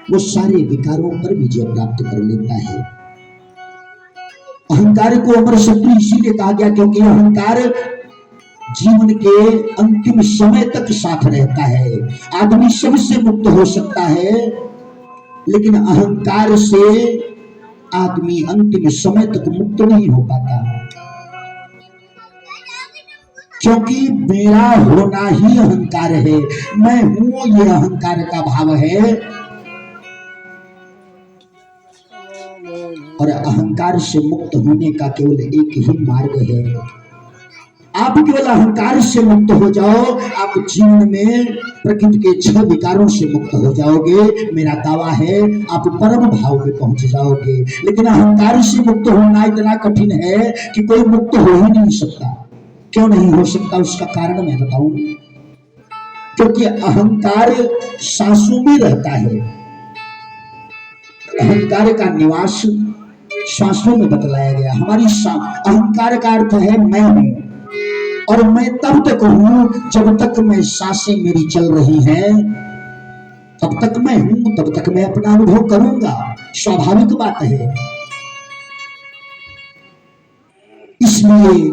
वो सारे विकारों पर विजय प्राप्त कर लेता है। अहंकार को अमर शत्रु इसीलिए कहा गया क्योंकि अहंकार जीवन के अंतिम समय तक साथ रहता है। आदमी सबसे मुक्त हो सकता है, लेकिन अहंकार से आदमी अंतिम समय तक मुक्त नहीं हो पाता, क्योंकि मेरा होना ही अहंकार है, मैं हूं, ये अहंकार का भाव है। और अहंकार से मुक्त होने का केवल एक ही मार्ग है। आप केवल अहंकार से मुक्त हो जाओ, आप जीवन में प्रकृति के 6 विकारों से मुक्त हो जाओगे। मेरा दावा है आप परम भाव में पहुंच जाओगे। लेकिन अहंकार से मुक्त होना इतना कठिन है कि कोई मुक्त हो ही नहीं सकता। क्यों नहीं हो सकता, उसका कारण मैं बताऊं। क्योंकि अहंकार सांसों में रहता है। अहंकार का निवास सांसों में बतलाया गया। हमारी अहंकार का अर्थ है मैं हूं, और मैं तब तक हूं जब तक मैं सांसें मेरी चल रही हैं, तब तक मैं हूं, तब तक मैं अपना अनुभव करूंगा। स्वाभाविक बात है। इसलिए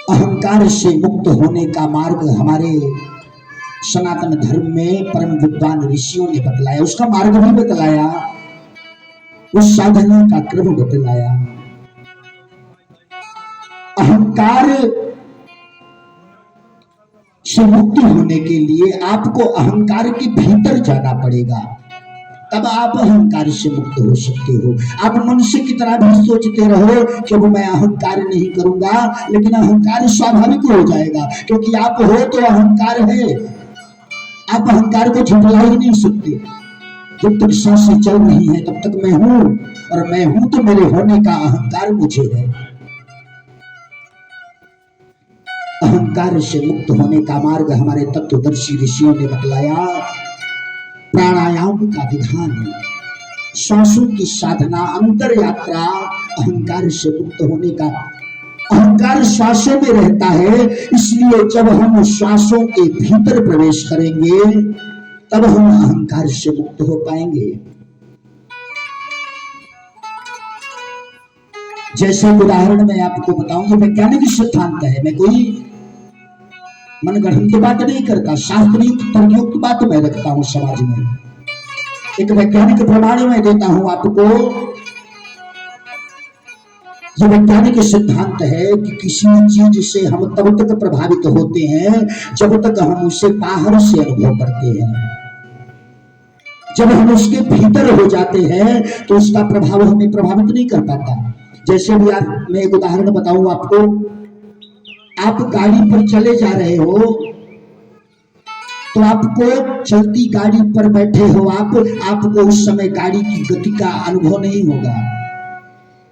अहंकार से मुक्त होने का मार्ग हमारे सनातन धर्म में परम विद्वान ऋषियों ने बतलाया। उसका मार्ग भी बतलाया, उस साधना का क्रम बतलाया। अहंकार से मुक्ति होने के लिए आपको अहंकार के भीतर जाना पड़ेगा, तब आप अहंकार से मुक्त हो सकते हो। आप मनुष्य की तरह भी सोचते रहो कि मैं अहंकार नहीं करूंगा, लेकिन अहंकार स्वाभाविक हो जाएगा, क्योंकि आप हो तो अहंकार है। आप अहंकार को झुठला ही नहीं सकते। जब तक सांसें चल रही हैं तब तक मैं हूं, और मैं हूं तो मेरे होने का अहंकार मुझे है। अहंकार से मुक्त होने का मार्ग हमारे तत्वदर्शी ऋषियों ने बतलाया। प्राणायाम का विधान, श्वासों की साधना, अंतर यात्रा, अहंकार से मुक्त होने का। अहंकार श्वासों में रहता है, इसलिए जब हम श्वासों के भीतर प्रवेश करेंगे तब हम अहंकार से मुक्त हो पाएंगे। जैसे उदाहरण मैं आपको बताऊंगा, वैज्ञानिक सिद्धांत है, मैं कोई मनगढ़ंत बात नहीं करता, शास्त्रीय तर्कयुक्त बात मैं रखता हूं समाज में। एक वैज्ञानिक प्रमाण मैं देता हूं आपको। यह वैज्ञानिक सिद्धांत है कि किसी चीज से हम तब तक प्रभावित होते हैं जब तक हम उसे बाहर से अनुभव करते हैं। जब हम उसके भीतर हो जाते हैं तो उसका प्रभाव हमें प्रभावित नहीं कर पाता। जैसे भी मैं एक उदाहरण बताऊं आपको। आप गाड़ी पर चले जा रहे हो, तो आपको चलती गाड़ी पर बैठे हो आपको उस समय गाड़ी की गति का अनुभव नहीं होगा।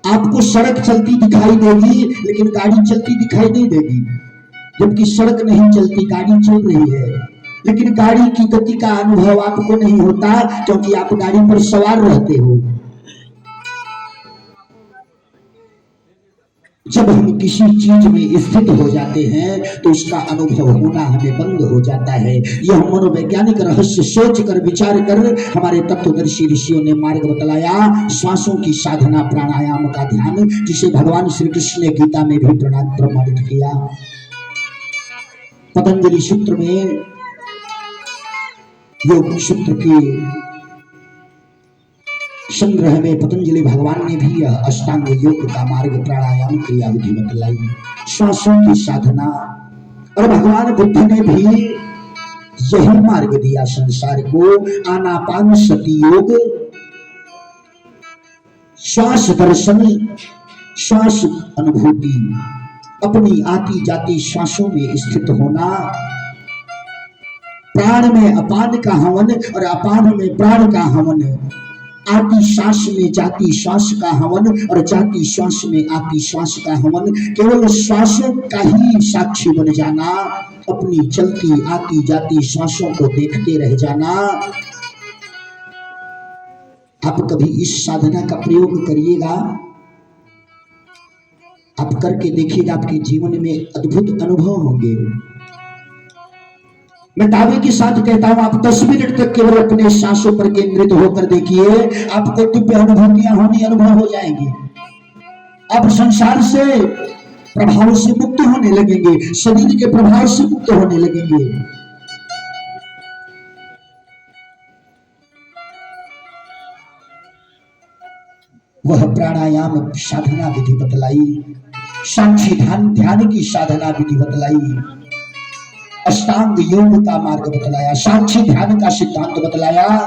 आपको सड़क चलती दिखाई देगी, लेकिन गाड़ी चलती दिखाई नहीं देगी। जबकि सड़क नहीं चलती, गाड़ी चल रही है, लेकिन गाड़ी की गति का अनुभव आपको नहीं होता, क्योंकि आप गाड़ी पर सवार रहते हो। जब हम किसी चीज में स्थित हो जाते हैं तो उसका अनुभव होना हमें बंद हो जाता है। यह मनोवैज्ञानिक रहस्य सोच कर विचार कर हमारे तत्वदर्शी ऋषियों ने मार्ग बतलाया। श्वासों की साधना, प्राणायाम का ध्यान, जिसे भगवान श्री कृष्ण ने गीता में भी प्रमाणित किया। पतंजलि सूत्र में, योग सूत्र के संग्रह में पतंजलि भगवान ने भी अष्टांग योग का मार्ग, प्राणायाम क्रिया विधि बतलाई, श्वासों की साधना। और भगवान बुद्ध ने भी यही मार्ग दिया संसार को। आनापान सति योग, श्वास दर्शन, श्वास अनुभूति, अपनी आती जाती श्वासों में स्थित होना, प्राण में अपान का हवन और अपान में प्राण का हवन, आती श्वास में जाती श्वास का हवन और जाती श्वास में आती श्वास का हवन। केवल श्वासों का ही साक्षी बन जाना, अपनी चलती आती जाती श्वासों को देखते रह जाना। आप कभी इस साधना का प्रयोग करिएगा, आप करके देखिएगा, आपके जीवन में अद्भुत अनुभव होंगे। मैं दावे के साथ कहता हूं, आप 10 मिनट तक केवल अपने सांसों पर केंद्रित होकर देखिए, आपको दिव्य अनुभूतियां होनी अनुभव हो जाएंगी। आप संसार से प्रभाव से मुक्त होने लगेंगे, शरीर के प्रभाव से मुक्त होने लगेंगे। वह प्राणायाम साधना विधि बतलाई, साक्षी ध्यान की साधना विधि बतलाई, अष्टांग योग का मार्ग बतलाया, साक्षी ध्यान का सिद्धांत बतलाया।